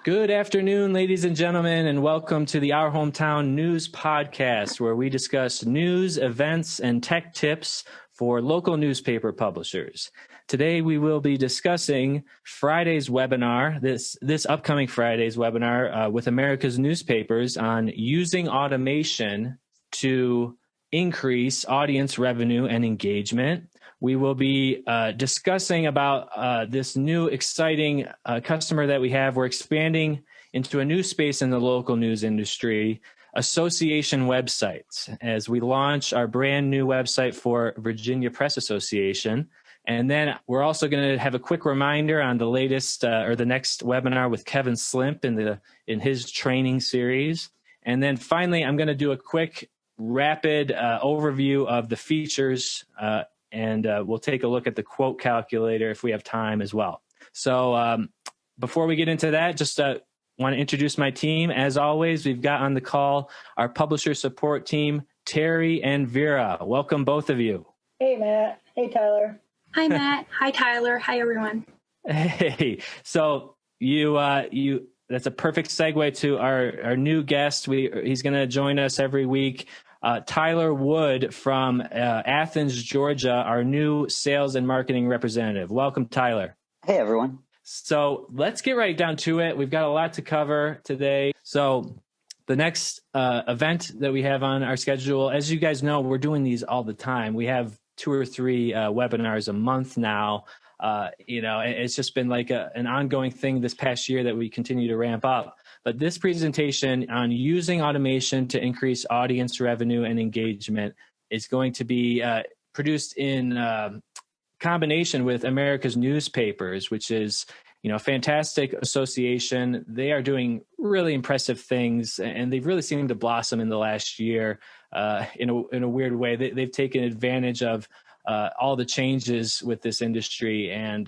Good afternoon, ladies and gentlemen, and welcome to the Our Hometown News Podcast, where we discuss news, events, and tech tips for local newspaper publishers. Today, we will be discussing Friday's webinar, this upcoming Friday's webinar with America's newspapers on using automation to increase audience revenue and engagement. We will be discussing about this new exciting customer that we have. We're expanding into a new space in the local news industry, association websites, as we launch our brand new website for Virginia Press Association. And then we're also going to have a quick reminder on the latest or the next webinar with Kevin Slimp in his training series. And then finally, I'm going to do a quick rapid overview of the features and we'll take a look at the quote calculator if we have time as well. So before we get into that, just want to introduce my team. As always, we've got on the call our publisher support team, Terry and Vera. Welcome, both of you. Hey, Matt. Hey, Tyler. Hi, Matt. Hi, Tyler. Hi, everyone. Hey, so that's a perfect segue to our new guest. He's going to join us every week. Tyler Wood from Athens, Georgia, our new sales and marketing representative. Welcome, Tyler. Hey, everyone. So let's get right down to it. We've got a lot to cover today. So the next event that we have on our schedule, as you guys know, we're doing these all the time. We have 2 or 3 webinars a month now. It's just been like an ongoing thing this past year that we continue to ramp up. But this presentation on using automation to increase audience revenue and engagement is going to be produced in combination with America's newspapers, which is, a fantastic association. They are doing really impressive things, and they've really seemed to blossom in the last year in a weird way. They've taken advantage of all the changes with this industry, and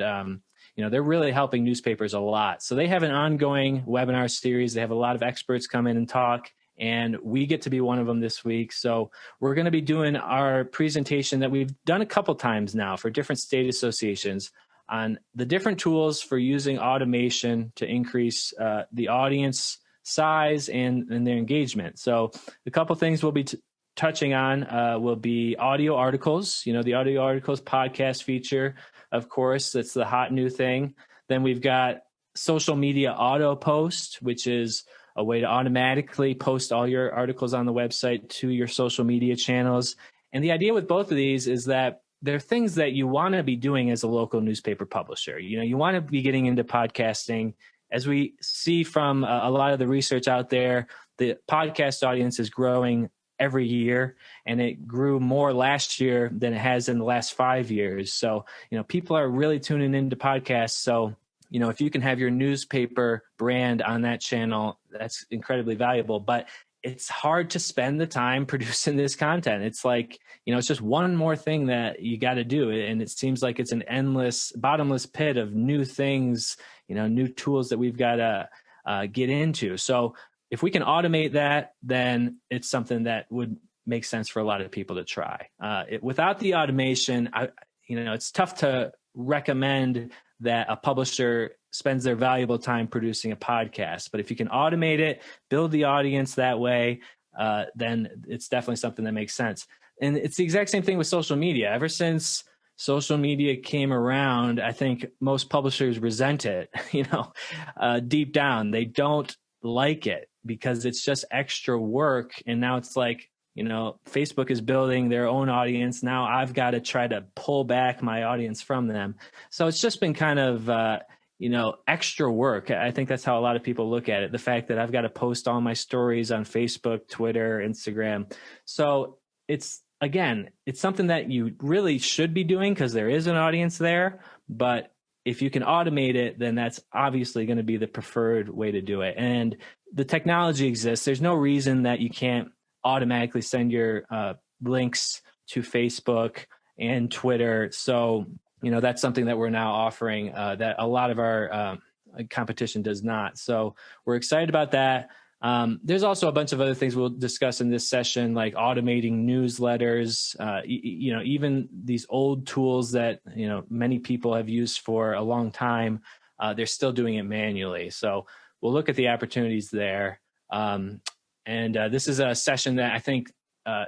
they're really helping newspapers a lot. So they have an ongoing webinar series. They have a lot of experts come in and talk, and we get to be one of them this week. So we're going to be doing our presentation that we've done a couple times now for different state associations on the different tools for using automation to increase the audience size and their engagement. So a couple things we'll be touching on will be audio articles, the audio articles podcast feature, of course, that's the hot new thing. Then we've got social media auto post, which is a way to automatically post all your articles on the website to your social media channels. And the idea with both of these is that they're things that you want to be doing as a local newspaper publisher. You want to be getting into podcasting. As we see from a lot of the research out there, the podcast audience is growing every year, and it grew more last year than it has in the last 5 years. So, people are really tuning into podcasts. So, if you can have your newspaper brand on that channel, that's incredibly valuable. But it's hard to spend the time producing this content. It's like, it's just one more thing that you got to do. And it seems like it's an endless, bottomless pit of new things, new tools that we've got to get into. So if we can automate that, then it's something that would make sense for a lot of people to try. Without the automation, it's tough to recommend that a publisher spends their valuable time producing a podcast. But if you can automate it, build the audience that way, then it's definitely something that makes sense. And it's the exact same thing with social media. Ever since social media came around, I think most publishers resent it, deep down. They don't like it because it's just extra work. And now it's like, Facebook is building their own audience. Now I've got to try to pull back my audience from them. So it's just been kind of, extra work. I think that's how a lot of people look at it. The fact that I've got to post all my stories on Facebook, Twitter, Instagram. So it's something that you really should be doing because there is an audience there. But if you can automate it, then that's obviously going to be the preferred way to do it. And the technology exists. There's no reason that you can't automatically send your links to Facebook and Twitter. So, that's something that we're now offering that a lot of our competition does not. So we're excited about that. There's also a bunch of other things we'll discuss in this session, like automating newsletters, even these old tools that, many people have used for a long time. They're still doing it manually. So we'll look at the opportunities there. This is a session that I think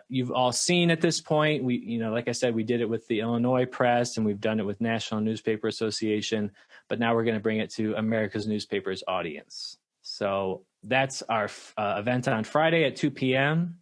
you've all seen at this point. We, like I said, we did it with the Illinois Press, and we've done it with National Newspaper Association, but now we're going to bring it to America's Newspapers audience. So that's our event on Friday at 2 p.m.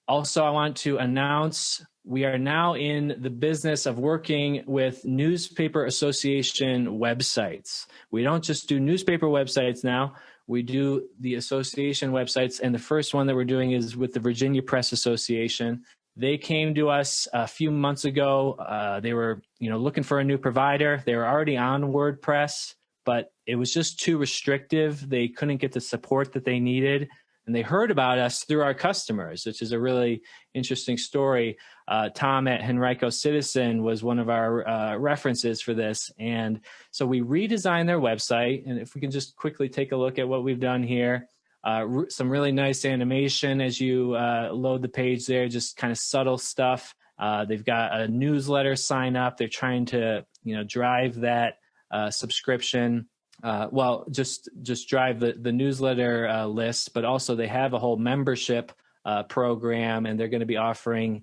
Also, I want to announce we are now in the business of working with newspaper association websites. We don't just do newspaper websites now. We do the association websites. And the first one that we're doing is with the Virginia Press Association. They came to us a few months ago. They were, looking for a new provider. They were already on WordPress, but it was just too restrictive. They couldn't get the support that they needed. And they heard about us through our customers, which is a really interesting story. Tom at Henrico Citizen was one of our references for this. And so we redesigned their website. And if we can just quickly take a look at what we've done here, some really nice animation as you load the page there, just kind of subtle stuff. They've got a newsletter sign up. They're trying to, drive that subscription. Just drive the newsletter list, but also they have a whole membership program, and they're going to be offering,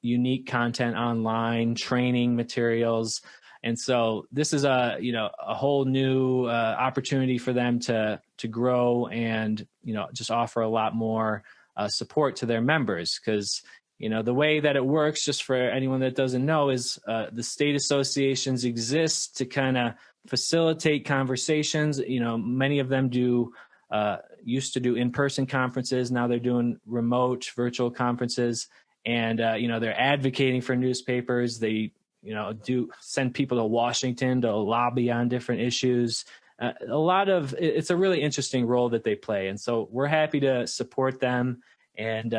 unique content online, training materials. And so this is a whole new opportunity for them to grow and, just offer a lot more support to their members, because the way that it works, just for anyone that doesn't know, is the state associations exist to kind of facilitate conversations. Many of them used to do in-person conferences. Now they're doing remote virtual conferences, and they're advocating for newspapers. They do send people to Washington to lobby on different issues. It's a really interesting role that they play, and so we're happy to support them and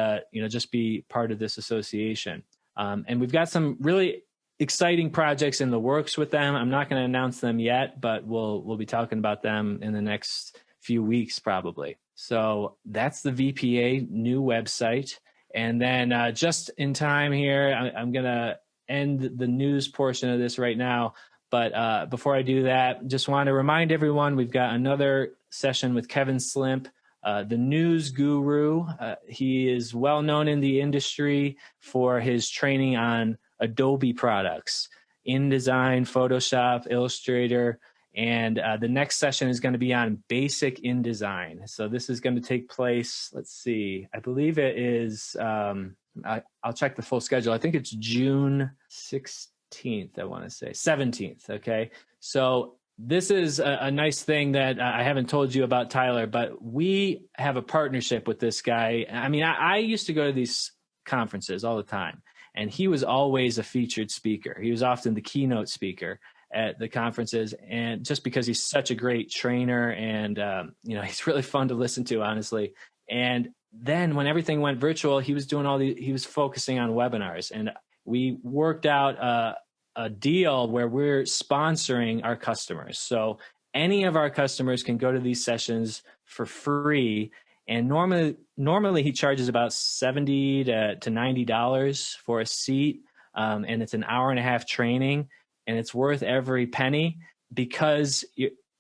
just be part of this association. And we've got some really exciting projects in the works with them. I'm not going to announce them yet, but we'll be talking about them in the next few weeks probably. So that's the VPA new website. And then just in time here, I'm going to end the news portion of this right now. But before I do that, just want to remind everyone, we've got another session with Kevin Slimp, the news guru. He is well known in the industry for his training on Adobe products, InDesign, Photoshop, Illustrator, and the next session is going to be on basic InDesign. So this is going to take place, let's see, I believe it is, I'll check the full schedule. I think it's June 16th, I want to say, 17th, okay? So this is a nice thing that I haven't told you about, Tyler, but we have a partnership with this guy. I mean, I used to go to these conferences all the time, and he was always a featured speaker. He was often the keynote speaker at the conferences, and just because he's such a great trainer, and he's really fun to listen to, honestly. And then when everything went virtual, he was focusing on webinars, and we worked out a deal where we're sponsoring our customers. So any of our customers can go to these sessions for free. And normally he charges about $70 to $90 for a seat. And it's an hour and a half training, and it's worth every penny, because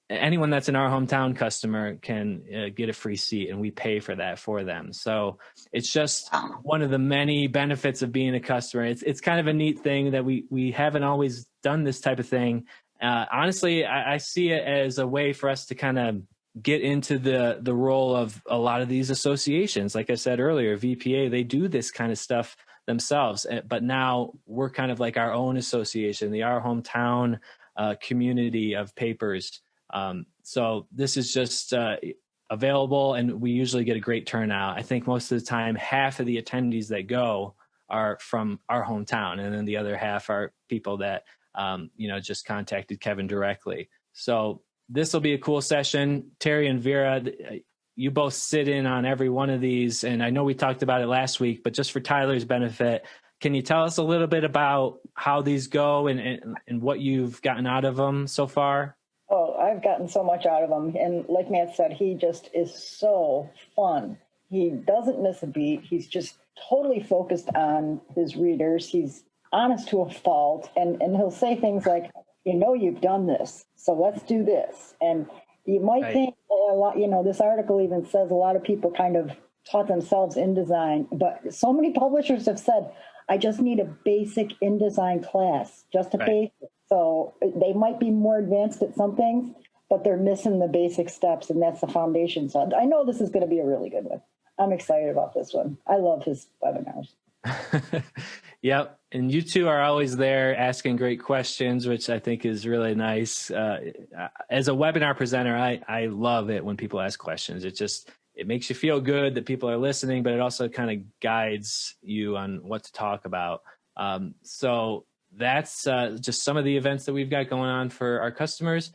anyone that's an Our Hometown customer can get a free seat, and we pay for that for them. So it's just one of the many benefits of being a customer. It's kind of a neat thing that we haven't always done this type of thing. Honestly, I see it as a way for us to kind of get into the role of a lot of these associations. Like I said earlier, VPA, they do this kind of stuff themselves, but now we're kind of like our own association, the Our Hometown community of papers. So this is just available, and we usually get a great turnout. I think most of the time, half of the attendees that go are from our hometown, and then the other half are people that just contacted Kevin directly. So this will be a cool session. Terry and Vera, you both sit in on every one of these, and I know we talked about it last week, but just for Tyler's benefit, can you tell us a little bit about how these go and what you've gotten out of them so far? Oh, I've gotten so much out of him. And like Matt said, he just is so fun. He doesn't miss a beat. He's just totally focused on his readers. He's honest to a fault. And he'll say things like, you've done this, so let's do this. And You might think a lot, this article even says a lot of people kind of taught themselves InDesign, but so many publishers have said, I just need a basic InDesign class, just a basic. So they might be more advanced at some things, but they're missing the basic steps, and that's the foundation. So I know this is going to be a really good one. I'm excited about this one. I love his webinars. Yep. And you two are always there asking great questions, which I think is really nice. As a webinar presenter, I love it when people ask questions. It makes you feel good that people are listening, but it also kind of guides you on what to talk about. So that's just some of the events that we've got going on for our customers.